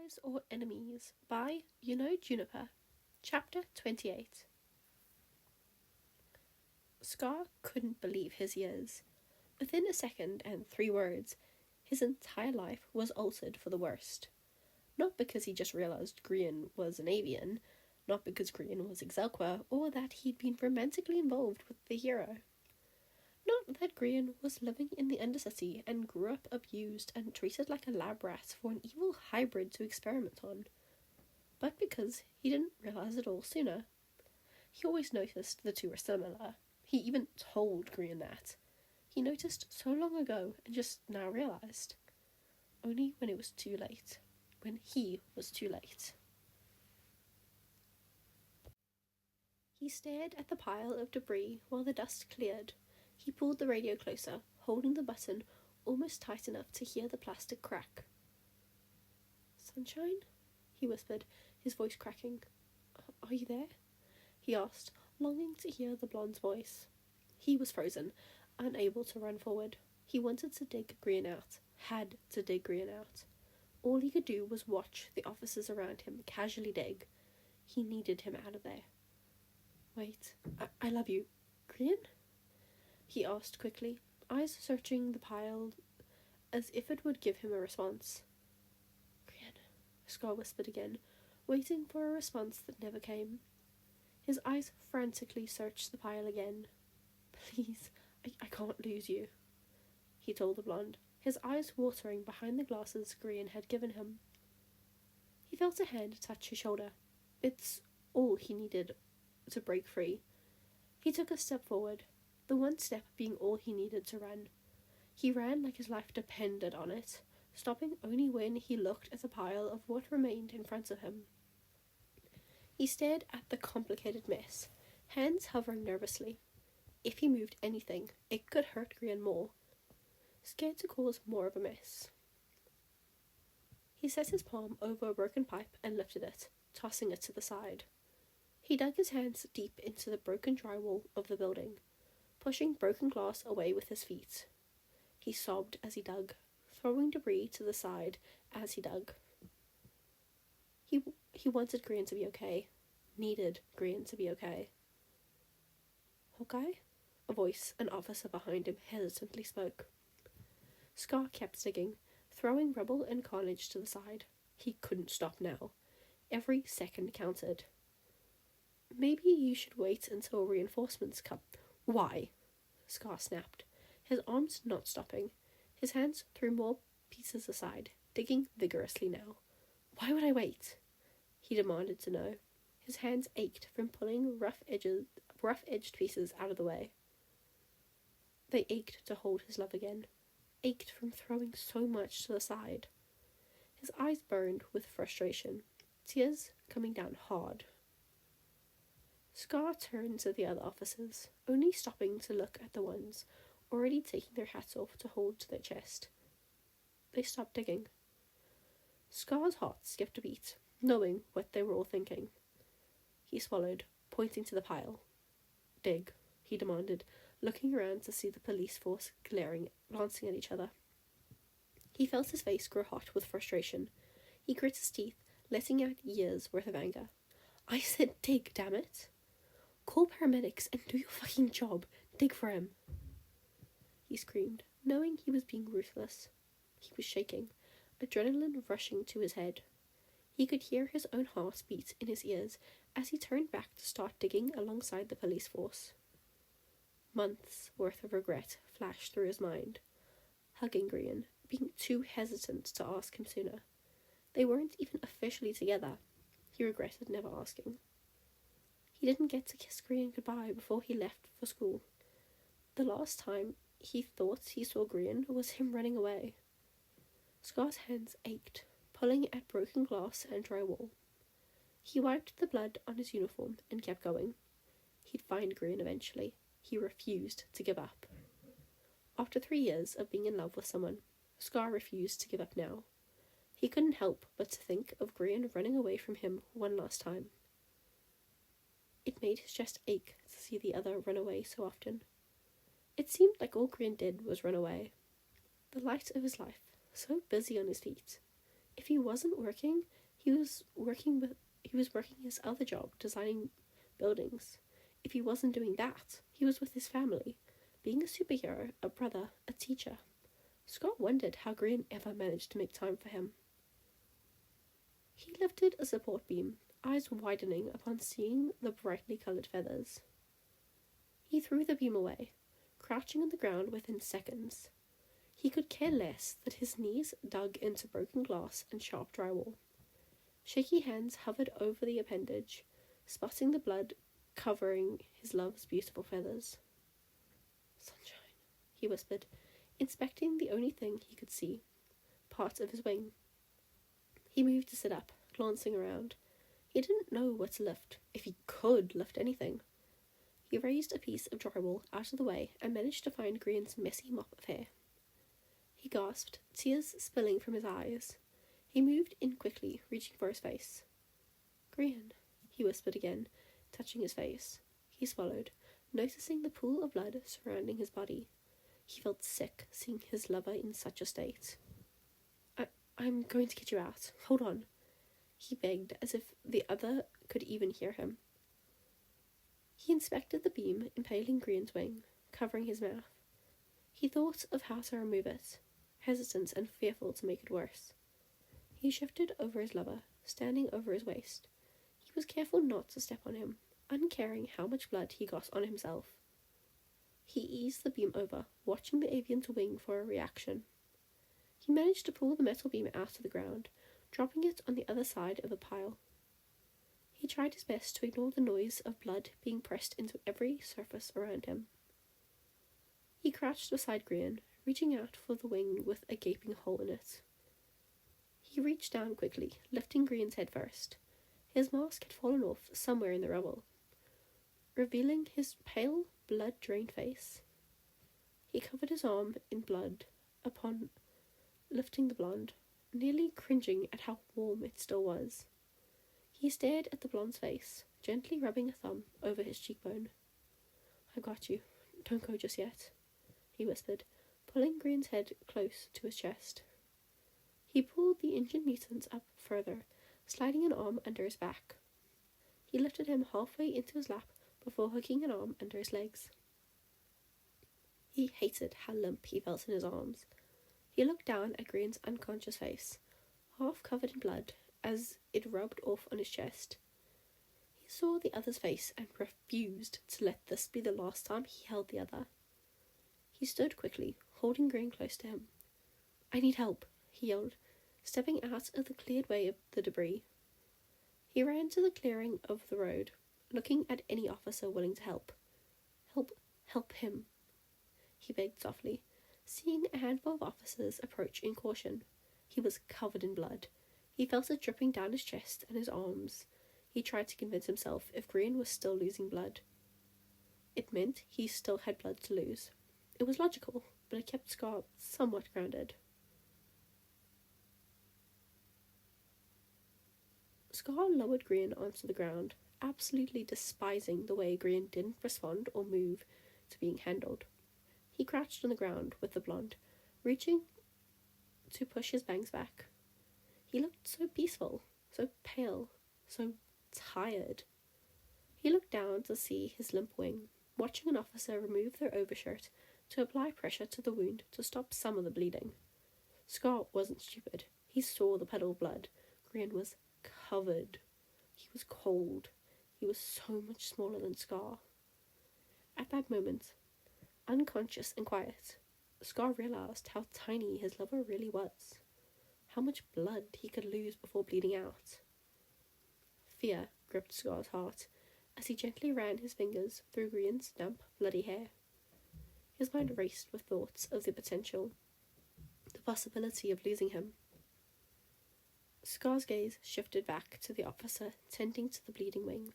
Allies or Enemies by yknowjuniper. Chapter 28. Scar couldn't believe his ears. Within a second and 3 words, his entire life was altered for the worst. Not because he just realised Grian was an avian, not because Grian was Exelqua, or that he'd been romantically involved with the hero. Not that Grian was living in the Undercity and grew up abused and treated like a lab rat for an evil hybrid to experiment on, but because he didn't realise it all sooner. He always noticed the two were similar. He even told Grian that. He noticed so long ago and just now realised. Only when it was too late. When he was too late. He stared at the pile of debris while the dust cleared. He pulled the radio closer, holding the button almost tight enough to hear the plastic crack. "Sunshine?" he whispered, his voice cracking. "Are you there?" he asked, longing to hear the blonde's voice. He was frozen, unable to run forward. He wanted to dig Grian out, had to dig Grian out. All he could do was watch the officers around him casually dig. He needed him out of there. "Wait, I love you. Grian?" he asked quickly, eyes searching the pile as if it would give him a response. "Grian," Scar whispered again, waiting for a response that never came. His eyes frantically searched the pile again. "Please, I can't lose you," he told the blonde, his eyes watering behind the glasses Grian had given him. He felt a hand touch his shoulder. It's all he needed to break free. He took a step forward, the one step being all he needed to run. He ran like his life depended on it, stopping only when he looked at the pile of what remained in front of him. He stared at the complicated mess, hands hovering nervously. If he moved anything, it could hurt Grian more, scared to cause more of a mess. He set his palm over a broken pipe and lifted it, tossing it to the side. He dug his hands deep into the broken drywall of the building, pushing broken glass away with his feet. He sobbed as he dug, throwing debris to the side as he dug. He wanted Grian to be okay, needed Grian to be okay. "Hawkeye?" A voice, an officer behind him, hesitantly spoke. Scar kept digging, throwing rubble and carnage to the side. He couldn't stop now. Every second counted. "Maybe you should wait until reinforcements come." "Why?" Scar snapped, his arms not stopping. His hands threw more pieces aside, digging vigorously now. "Why would I wait?" he demanded to know. His hands ached from pulling rough-edged pieces out of the way. They ached to hold his love again, ached from throwing so much to the side. His eyes burned with frustration, tears coming down hard. Scar turned to the other officers, only stopping to look at the ones already taking their hats off to hold to their chest. They stopped digging. Scar's heart skipped a beat, knowing what they were all thinking. He swallowed, pointing to the pile. "Dig," he demanded, looking around to see the police force glancing at each other. He felt his face grow hot with frustration. He grit his teeth, letting out years' worth of anger. "I said dig, damn it! Call paramedics and do your fucking job. Dig for him!" He screamed, knowing he was being ruthless. He was shaking, adrenaline rushing to his head. He could hear his own heart beat in his ears as he turned back to start digging alongside the police force. Months' worth of regret flashed through his mind. Hugging Grian, being too hesitant to ask him sooner. They weren't even officially together. He regretted never asking. He didn't get to kiss Grian goodbye before he left for school. The last time he thought he saw Grian was him running away. Scar's hands ached, pulling at broken glass and drywall. He wiped the blood on his uniform and kept going. He'd find Grian eventually. He refused to give up. After 3 years of being in love with someone, Scar refused to give up now. He couldn't help but to think of Grian running away from him one last time. It made his chest ache to see the other run away so often. It seemed like all Grian did was run away. The light of his life, so busy on his feet. If he wasn't working, he was working his other job, designing buildings. If he wasn't doing that, he was with his family, being a superhero, a brother, a teacher. Scott wondered how Grian ever managed to make time for him. He lifted a support beam, eyes widening upon seeing the brightly coloured feathers. He threw the beam away, crouching on the ground within seconds. He could care less that his knees dug into broken glass and sharp drywall. Shaky hands hovered over the appendage, spotting the blood covering his love's beautiful feathers. "Sunshine," he whispered, inspecting the only thing he could see, part of his wing. He moved to sit up, glancing around. He didn't know what to lift, if he could lift anything. He raised a piece of drywall out of the way and managed to find Grian's messy mop of hair. He gasped, tears spilling from his eyes. He moved in quickly, reaching for his face. "Grian," he whispered again, touching his face. He swallowed, noticing the pool of blood surrounding his body. He felt sick seeing his lover in such a state. I'm going to get you out. Hold on," he begged, as if the other could even hear him. He inspected the beam impaling Grian's wing, covering his mouth. He thought of how to remove it, hesitant and fearful to make it worse. He shifted over his lover, standing over his waist. He was careful not to step on him, uncaring how much blood he got on himself. He eased the beam over, watching the avian's wing for a reaction. He managed to pull the metal beam out of the ground, dropping it on the other side of the pile. He tried his best to ignore the noise of blood being pressed into every surface around him. He crouched beside Grian, reaching out for the wing with a gaping hole in it. He reached down quickly, lifting Grian's head first. His mask had fallen off somewhere in the rubble, revealing his pale, blood-drained face. He covered his arm in blood upon lifting the blonde, nearly cringing at how warm it still was. He stared at the blonde's face, gently rubbing a thumb over his cheekbone. "I got you. Don't go just yet," he whispered, pulling Grian's head close to his chest. He pulled the injured mutant up further, sliding an arm under his back. He lifted him halfway into his lap before hooking an arm under his legs. He hated how limp he felt in his arms. He looked down at Grian's unconscious face, half covered in blood, as it rubbed off on his chest. He saw the other's face and refused to let this be the last time he held the other. He stood quickly, holding Grian close to him. "I need help," he yelled, stepping out of the cleared way of the debris. He ran to the clearing of the road, looking at any officer willing to help. Help him," he begged softly, seeing a handful of officers approach in caution. He was covered in blood. He felt it dripping down his chest and his arms. He tried to convince himself if Grian was still losing blood, it meant he still had blood to lose. It was logical, but it kept Scar somewhat grounded. Scar lowered Grian onto the ground, absolutely despising the way Grian didn't respond or move to being handled. He crouched on the ground with the blonde, reaching to push his bangs back. He looked so peaceful, so pale, so tired. He looked down to see his limp wing, watching an officer remove their overshirt to apply pressure to the wound to stop some of the bleeding. Scar wasn't stupid. He saw the puddle of blood. Grian was covered. He was cold. He was so much smaller than Scar. At that moment, unconscious and quiet, Scar realized how tiny his lover really was, how much blood he could lose before bleeding out. Fear gripped Scar's heart as he gently ran his fingers through Grian's damp, bloody hair. His mind raced with thoughts of the potential, the possibility of losing him. Scar's gaze shifted back to the officer tending to the bleeding wing,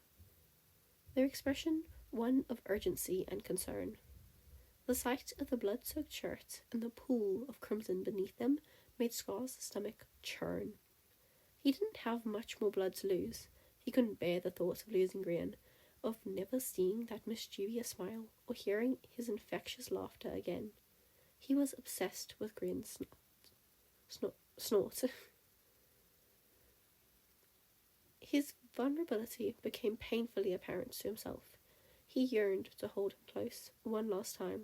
their expression one of urgency and concern. The sight of the blood-soaked shirt and the pool of crimson beneath them made Scar's stomach churn. He didn't have much more blood to lose. He couldn't bear the thought of losing Grian, of never seeing that mischievous smile or hearing his infectious laughter again. He was obsessed with Grian's snort. His vulnerability became painfully apparent to himself. He yearned to hold him close, one last time.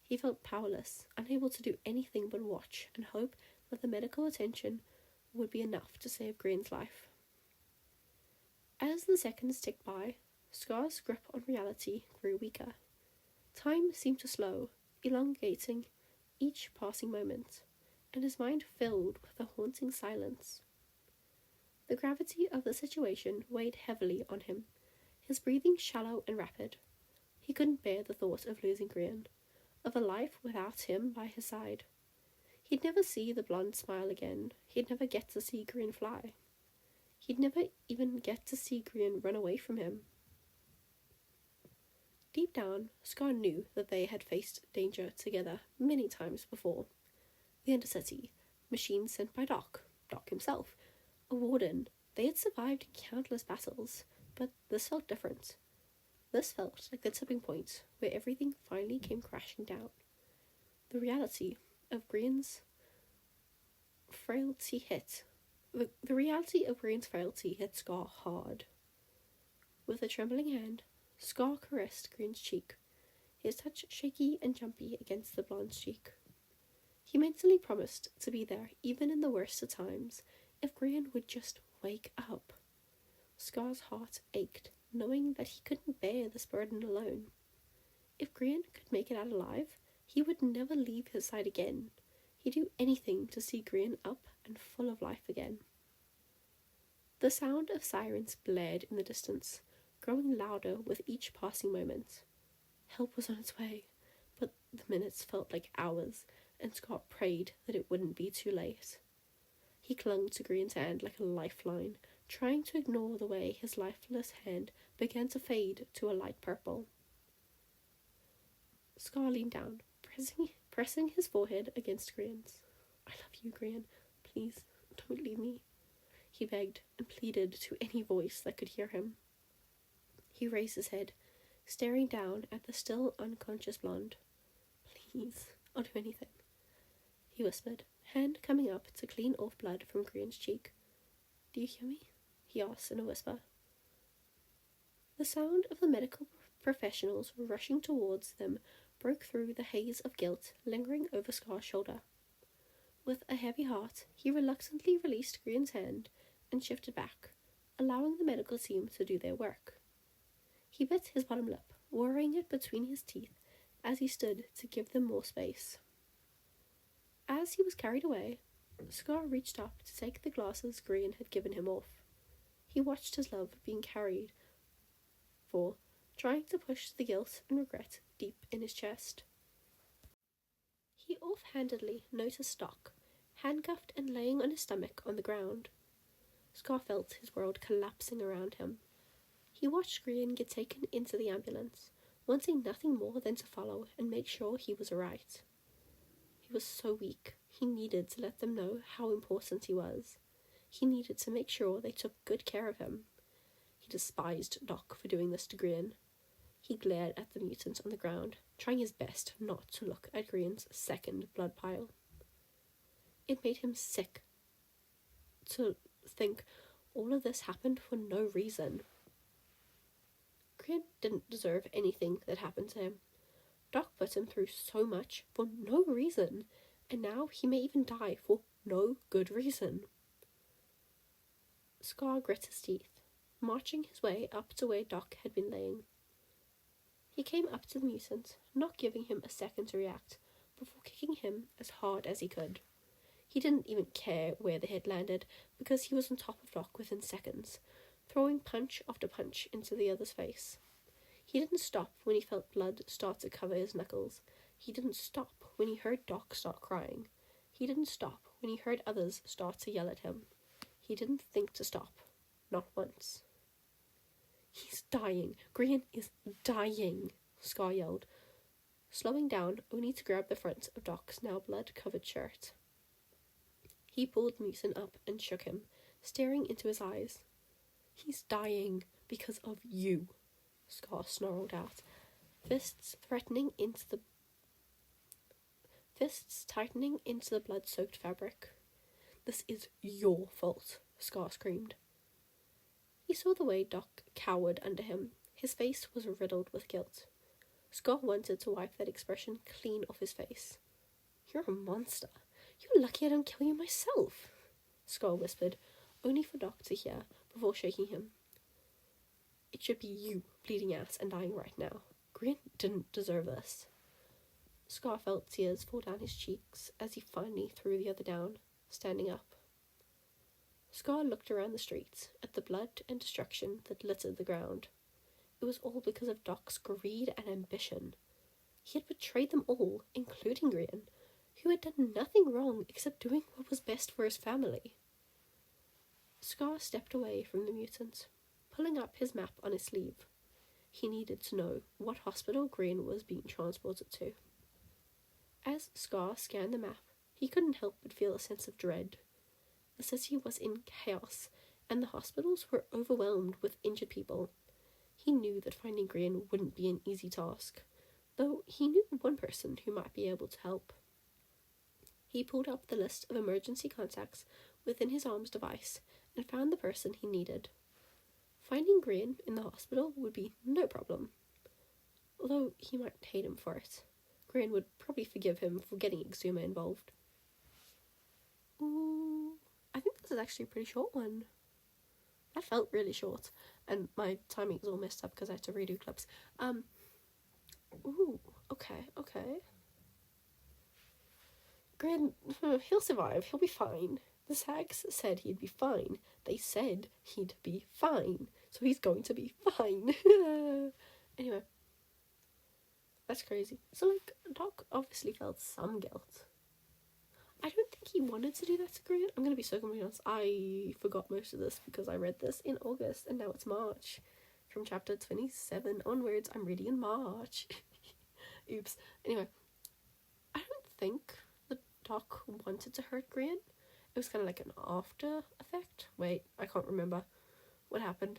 He felt powerless, unable to do anything but watch and hope that the medical attention would be enough to save Grian's life. As the seconds ticked by, Scar's grip on reality grew weaker. Time seemed to slow, elongating each passing moment, and his mind filled with a haunting silence. The gravity of the situation weighed heavily on him, his breathing shallow and rapid. He couldn't bear the thought of losing Grian, of a life without him by his side. He'd never see the blonde smile again. He'd never get to see Grian fly. He'd never even get to see Grian run away from him. Deep down, Scar knew that they had faced danger together many times before. The Undercity, machines sent by Doc himself, a warden. They had survived countless battles, but this felt different. This felt like the tipping point where everything finally came crashing down. The reality of Grian's frailty hit. The reality of Grian's frailty hit Scar hard. With a trembling hand, Scar caressed Grian's cheek, his touch shaky and jumpy against the blonde's cheek. He mentally promised to be there even in the worst of times if Grian would just wake up. Scar's heart ached, knowing that he couldn't bear this burden alone. If Grian could make it out alive, he would never leave his side again. He'd do anything to see Grian up and full of life again. The sound of sirens blared in the distance, growing louder with each passing moment. Help was on its way, but the minutes felt like hours, and Scott prayed that it wouldn't be too late. He clung to Grian's hand like a lifeline, trying to ignore the way his lifeless hand began to fade to a light purple. Scar leaned down, pressing his forehead against Grian's. "I love you, Grian. Please, don't leave me," he begged and pleaded to any voice that could hear him. He raised his head, staring down at the still unconscious blonde. "Please, I'll do anything," he whispered, hand coming up to clean off blood from Grian's cheek. "Do you hear me?" he asked in a whisper. The sound of the medical professionals rushing towards them broke through the haze of guilt lingering over Scar's shoulder. With a heavy heart, he reluctantly released Grian's hand and shifted back, allowing the medical team to do their work. He bit his bottom lip, worrying it between his teeth as he stood to give them more space. As he was carried away, Scar reached up to take the glasses Grian had given him off. He watched his love being carried for, trying to push the guilt and regret deep in his chest. He offhandedly noticed Doc, handcuffed and laying on his stomach on the ground. Scar felt his world collapsing around him. He watched Grian get taken into the ambulance, wanting nothing more than to follow and make sure he was alright. He was so weak, he needed to let them know how important he was. He needed to make sure they took good care of him. He despised Doc for doing this to Grian. He glared at the mutant on the ground, trying his best not to look at Grian's second blood pile. It made him sick to think all of this happened for no reason. Grian didn't deserve anything that happened to him. Doc put him through so much for no reason, and now he may even die for no good reason. Scar grit his teeth, marching his way up to where Doc had been laying. He came up to the mutant, not giving him a second to react, before kicking him as hard as he could. He didn't even care where the hit landed, because he was on top of Doc within seconds, throwing punch after punch into the other's face. He didn't stop when he felt blood start to cover his knuckles. He didn't stop when he heard Doc start crying. He didn't stop when he heard others start to yell at him. He didn't think to stop, not once. "He's dying! Grian is dying!" Scar yelled, slowing down only to grab the front of Doc's now blood-covered shirt. He pulled the mutant up and shook him, staring into his eyes. "He's dying because of you," Scar snarled out, fists tightening into the blood-soaked fabric. "This is your fault," Scar screamed. He saw the way Doc cowered under him. His face was riddled with guilt. Scott wanted to wipe that expression clean off his face. "You're a monster. You're lucky I don't kill you myself," Scott whispered, only for Doc to hear before shaking him. "It should be you bleeding out and dying right now. Grian didn't deserve this." Scar felt tears fall down his cheeks as he finally threw the other down, standing up. Scar looked around the street at the blood and destruction that littered the ground. It was all because of Doc's greed and ambition. He had betrayed them all, including Grian, who had done nothing wrong except doing what was best for his family. Scar stepped away from the mutant, pulling up his map on his sleeve. He needed to know what hospital Grian was being transported to. As Scar scanned the map, he couldn't help but feel a sense of dread. The city was in chaos, and the hospitals were overwhelmed with injured people. He knew that finding Grian wouldn't be an easy task, though he knew one person who might be able to help. He pulled up the list of emergency contacts within his arms device and found the person he needed. Finding Grian in the hospital would be no problem, although he might hate him for it. Grian would probably forgive him for getting Exuma involved. Ooh, I think this is actually a pretty short one. That felt really short, and my timing is all messed up because I had to redo clips. Ooh, okay. Grian, he'll survive, he'll be fine. The Sags said he'd be fine. They said he'd be fine, so he's going to be fine. Anyway, that's crazy. So, Doc obviously felt some guilt. I don't think he wanted to do that to Grian. I'm going to be so completely honest. I forgot most of this because I read this in August and now it's March. From chapter 27 onwards, I'm reading in March. Oops. Anyway, I don't think the Doc wanted to hurt Grian. It was kind of like an after effect. Wait, I can't remember what happened.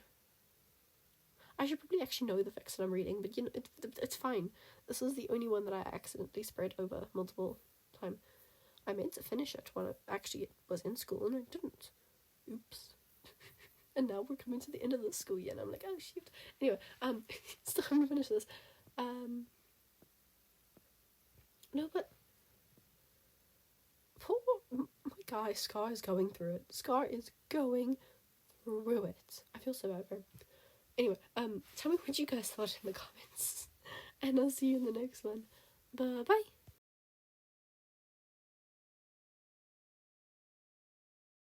I should probably actually know the fics that I'm reading, but it's fine. This is the only one that I accidentally spread over multiple times. I meant to finish it when I actually was in school and I didn't. Oops. And now we're coming to the end of the school year and I'm like, oh shoot. Anyway, still haven't finished this. No, but poor my guy Scar is going through it. Scar is going through it. I feel so bad for him. Anyway, tell me what you guys thought in the comments. And I'll see you in the next one. Bye-bye.